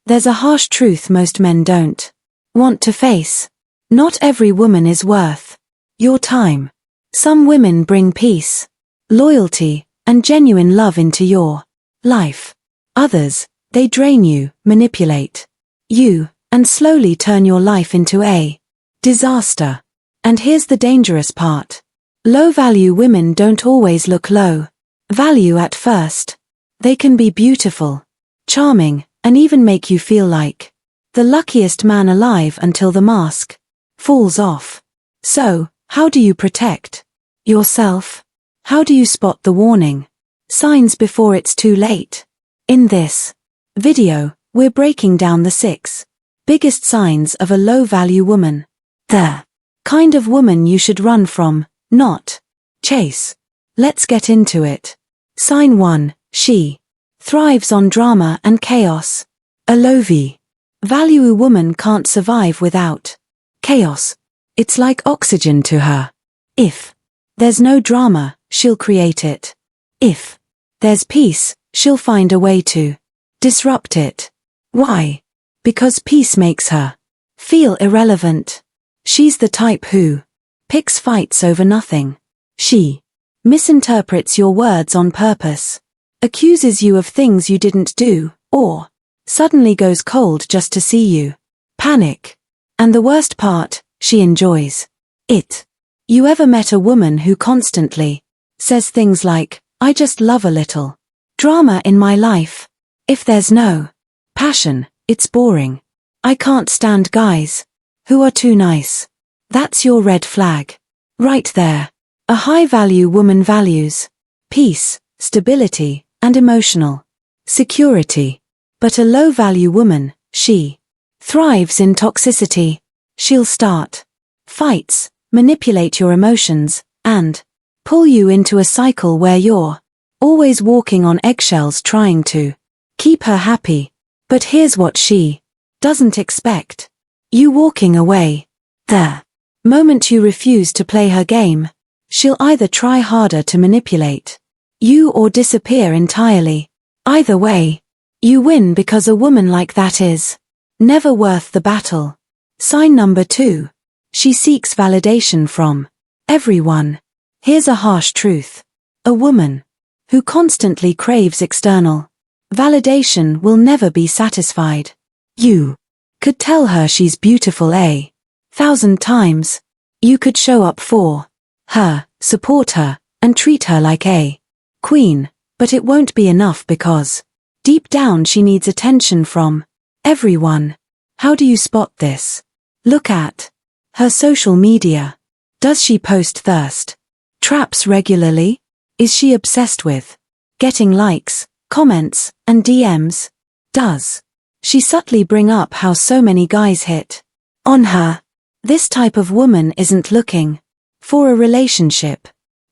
There's a harsh truth most men don't want to face. Not every woman is worth your time. Some women bring peace, loyalty, and genuine love into your life. Others, they drain you, manipulate you, and slowly turn your life into a disaster. And here's the dangerous part. Low-value women don't always look low value at first. They can be beautiful, charming, and even make you feel like the luckiest man alive until the mask falls off. So, how do you protect yourself? How do you spot the warning signs before it's too late? In this video, we're breaking down the 6 biggest signs of a low-value woman. The kind of woman you should run from, not chase. Let's get into it. Sign 1. She thrives on drama and chaos. A low-value woman can't survive without chaos. It's like oxygen to her. If there's no drama, she'll create it. If there's peace, she'll find a way to disrupt it. Why? Because peace makes her feel irrelevant. She's the type who picks fights over nothing. She misinterprets your words on purpose, accuses you of things you didn't do, or suddenly goes cold just to see you panic. And the worst part, she enjoys it. You ever met a woman who constantly says things like, "I just love a little drama in my life. If there's no passion, it's boring. I can't stand guys who are too nice." That's your red flag right there. A high-value woman values peace, stability, and emotional security. But a low-value woman, she thrives in toxicity. She'll start fights, manipulate your emotions, and pull you into a cycle where you're always walking on eggshells trying to keep her happy. But here's what she doesn't expect: you walking away. The moment you refuse to play her game, she'll either try harder to manipulate you or disappear entirely. Either way, you win because a woman like that is never worth the battle. Sign number 2. She seeks validation from everyone. Here's a harsh truth. A woman who constantly craves external validation will never be satisfied. You could tell her she's beautiful 1,000 times. You could show up for her, support her, and treat her like a queen, but it won't be enough because deep down she needs attention from everyone. How do you spot this? Look at her social media. Does she post thirst traps regularly? Is she obsessed with getting likes, comments, and DMs? Does she subtly bring up how so many guys hit on her? This type of woman isn't looking for a relationship.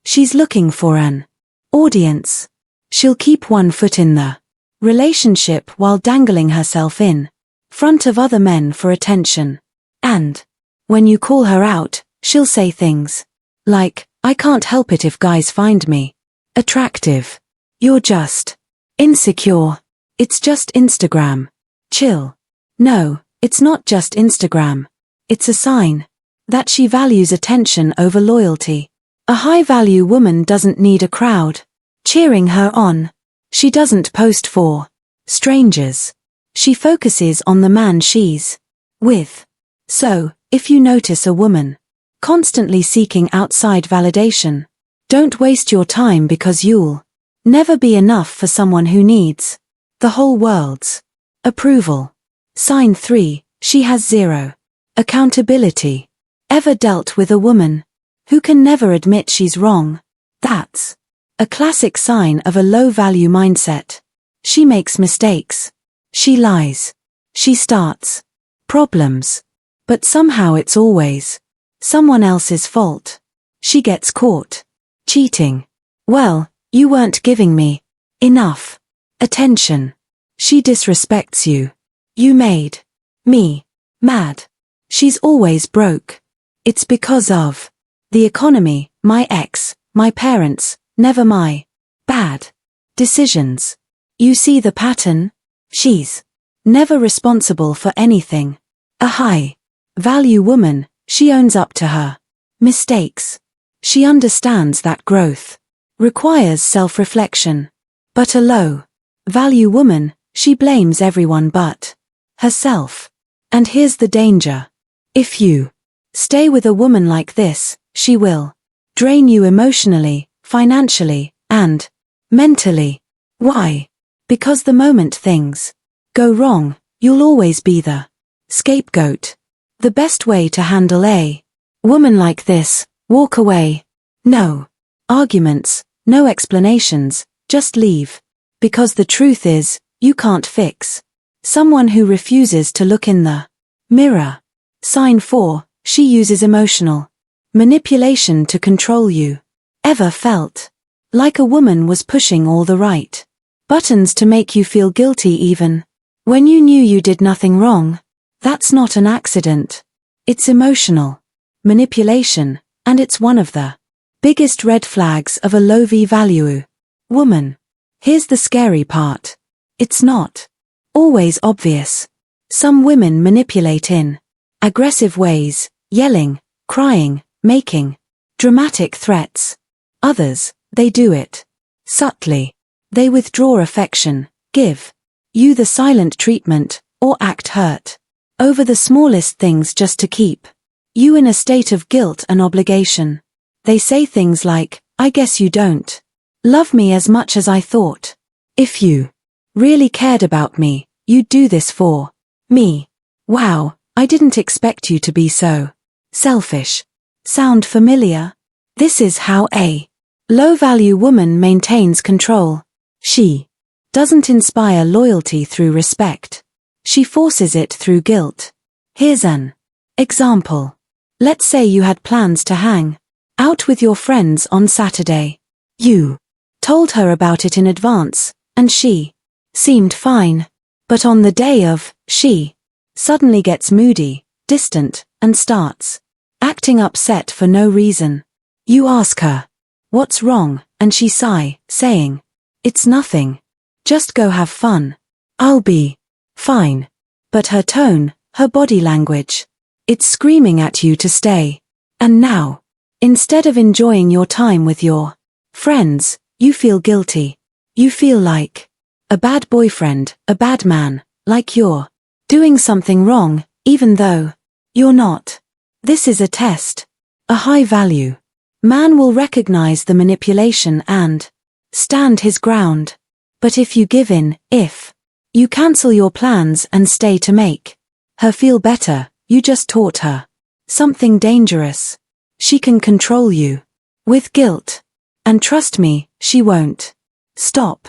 She's looking for an audience. She'll keep one foot in the relationship while dangling herself in front of other men for attention. And when you call her out, she'll say things like, "I can't help it if guys find me attractive. You're just insecure. It's just Instagram. Chill." No, it's not just Instagram. It's a sign that she values attention over loyalty. A high-value woman doesn't need a crowd cheering her on. She doesn't post for strangers. She focuses on the man she's with. So, if you notice a woman constantly seeking outside validation, don't waste your time because you'll never be enough for someone who needs the whole world's approval. Sign 3. She has zero accountability. Ever dealt with a woman who can never admit she's wrong? That's a classic sign of a low-value mindset. She makes mistakes. She lies. She starts problems. But somehow it's always someone else's fault. She gets caught cheating. "Well, you weren't giving me enough attention." She disrespects you. "You made me mad." She's always broke. "It's because of the economy, my ex, my parents, never my bad decisions." You see the pattern? She's never responsible for anything. A high-value woman, she owns up to her mistakes. She understands that growth requires self-reflection. But a low-value woman, she blames everyone but herself. And here's the danger. If you stay with a woman like this, she will drain you emotionally, financially, and mentally. Why? Because the moment things go wrong, you'll always be the scapegoat. The best way to handle a woman like this, walk away. No arguments, no explanations, just leave. Because the truth is, you can't fix someone who refuses to look in the mirror. Sign 4, she uses emotional manipulation to control you. Ever felt like a woman was pushing all the right buttons to make you feel guilty even when you knew you did nothing wrong? That's not an accident. It's emotional manipulation, and it's one of the biggest red flags of a low-value woman. Here's the scary part. It's not always obvious. Some women manipulate in aggressive ways, yelling, crying, making dramatic threats. Others, they do it subtly. They withdraw affection, give you the silent treatment, or act hurt over the smallest things just to keep you in a state of guilt and obligation. They say things like, I guess you don't love me as much as I thought. If you really cared about me, you'd do this for me. Wow, I didn't expect you to be so selfish. Sound familiar? This is how a low-value woman maintains control. She doesn't inspire loyalty through respect. She forces it through guilt. Here's an example. Let's say you had plans to hang out with your friends on Saturday. You told her about it in advance, and she seemed fine. But on the day of, she suddenly gets moody, distant, and starts acting upset for no reason. You ask her, what's wrong, and she sighs, saying, it's nothing. Just go have fun. I'll be fine. But her tone, her body language, it's screaming at you to stay. And now, instead of enjoying your time with your friends, you feel guilty. You feel like a bad boyfriend, a bad man, like you're doing something wrong, even though you're not. This is a test. A high-value man will recognize the manipulation and stand his ground. But if you give in, if you cancel your plans and stay to make her feel better, you just taught her something dangerous. She can control you with guilt. And trust me, she won't stop.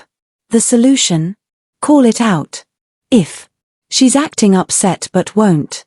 The solution? Call it out. If she's acting upset but won't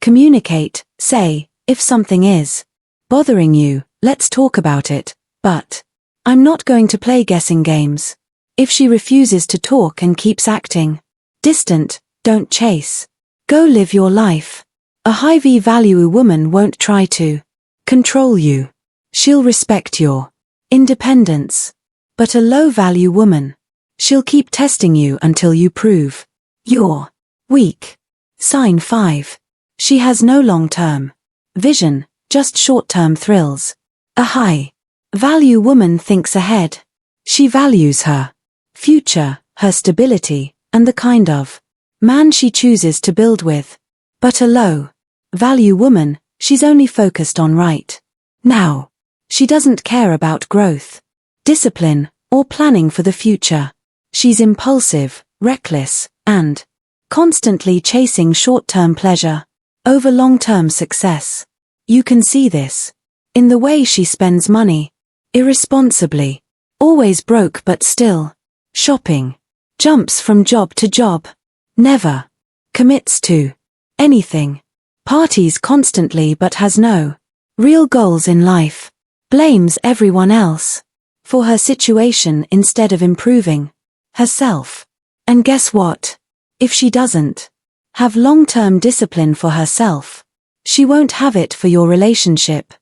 communicate, say, if something is bothering you, let's talk about it, but I'm not going to play guessing games. If she refuses to talk and keeps acting distant, don't chase. Go live your life. A high-value woman won't try to control you. She'll respect your independence. But a low-value woman, she'll keep testing you until you prove you're weak. Sign 5. She has no long-term vision, just short-term thrills. A high-value woman thinks ahead. She values her future, her stability, and the kind of man she chooses to build with. But a low-value woman, she's only focused on right now. She doesn't care about growth, discipline, or planning for the future. She's impulsive, reckless, and constantly chasing short-term pleasure over long-term success. You can see this in the way she spends money irresponsibly, always broke but still shopping, jumps from job to job, never commits to anything, parties constantly but has no real goals in life, blames everyone else for her situation instead of improving herself. And guess what? If she doesn't have long-term discipline for herself, she won't have it for your relationship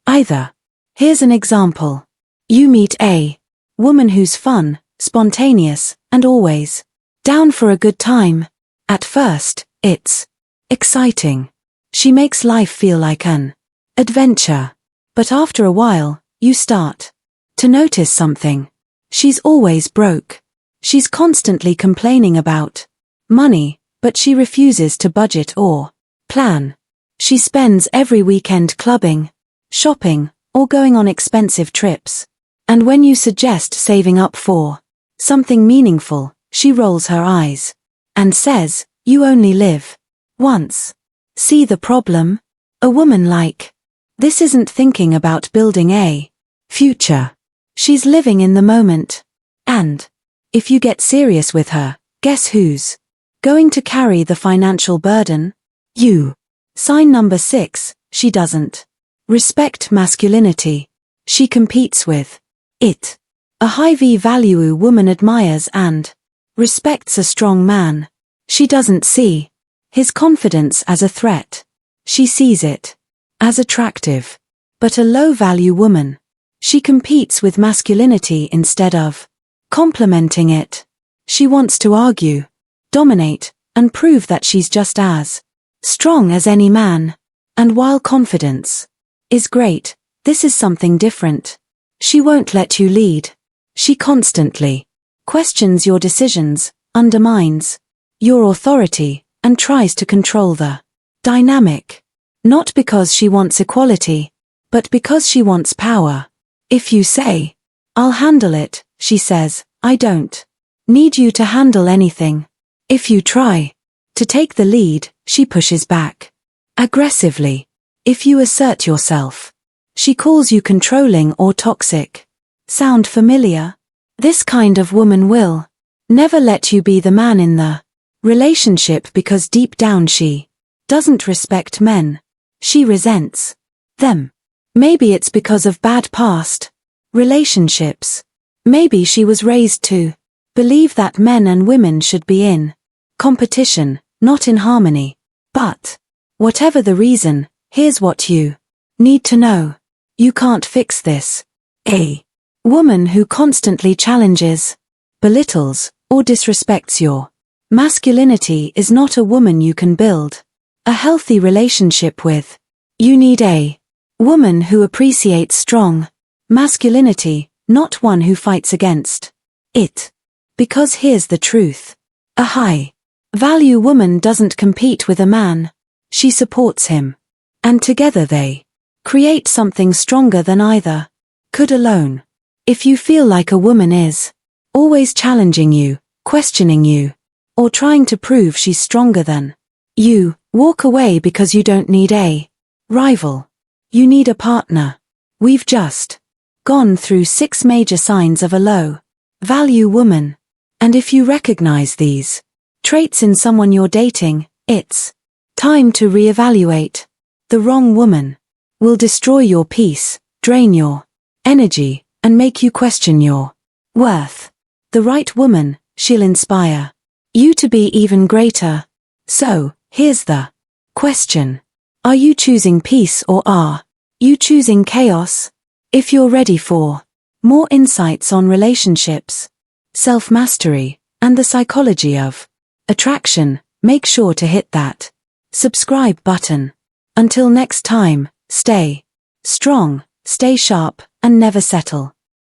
either. Here's an example. You meet a woman who's fun, spontaneous, and always down for a good time. At first, it's exciting. She makes life feel like an adventure. But after a while, you start to notice something. She's always broke. She's constantly complaining about money, but she refuses to budget or plan. She spends every weekend clubbing, shopping, or going on expensive trips. And when you suggest saving up for something meaningful, she rolls her eyes and says, "You only live once." See the problem? A woman like this isn't thinking about building a future. She's living in the moment. And if you get serious with her, guess who's going to carry the financial burden? You. Sign number 6, she doesn't respect masculinity. She competes with it. A high value woman admires and respects a strong man. She doesn't see his confidence as a threat. She sees it as attractive. But a low-value woman, she competes with masculinity instead of complementing it. She wants to argue, dominate, and prove that she's just as strong as any man. And while confidence is great, this is something different. She won't let you lead. She constantly questions your decisions, undermines your authority, and tries to control the dynamic. Not because she wants equality, but because she wants power. If you say, "I'll handle it," she says, "I don't need you to handle anything." If you try to take the lead, she pushes back aggressively. If you assert yourself, she calls you controlling or toxic. Sound familiar? This kind of woman will never let you be the man in the relationship because deep down she doesn't respect men. She resents them. Maybe it's because of bad past relationships. Maybe she was raised to believe that men and women should be in competition, not in harmony. But whatever the reason, here's what you need to know. You can't fix this. A woman who constantly challenges, belittles, or disrespects your masculinity is not a woman you can build a healthy relationship with. You need a woman who appreciates strong masculinity, not one who fights against it. Because here's the truth. A high-value woman doesn't compete with a man. She supports him. And together they create something stronger than either could alone. If you feel like a woman is always challenging you, questioning you, or trying to prove she's stronger than you, walk away because you don't need a rival. You need a partner. We've just gone through 6 major signs of a low-value woman. And if you recognize these traits in someone you're dating, it's time to reevaluate. The wrong woman will destroy your peace, drain your energy, and make you question your worth. The right woman, she'll inspire you to be even greater. So, here's the question. Are you choosing peace or are you choosing chaos? If you're ready for more insights on relationships, self-mastery, and the psychology of attraction, make sure to hit that subscribe button. Until next time, stay strong, stay sharp, and never settle.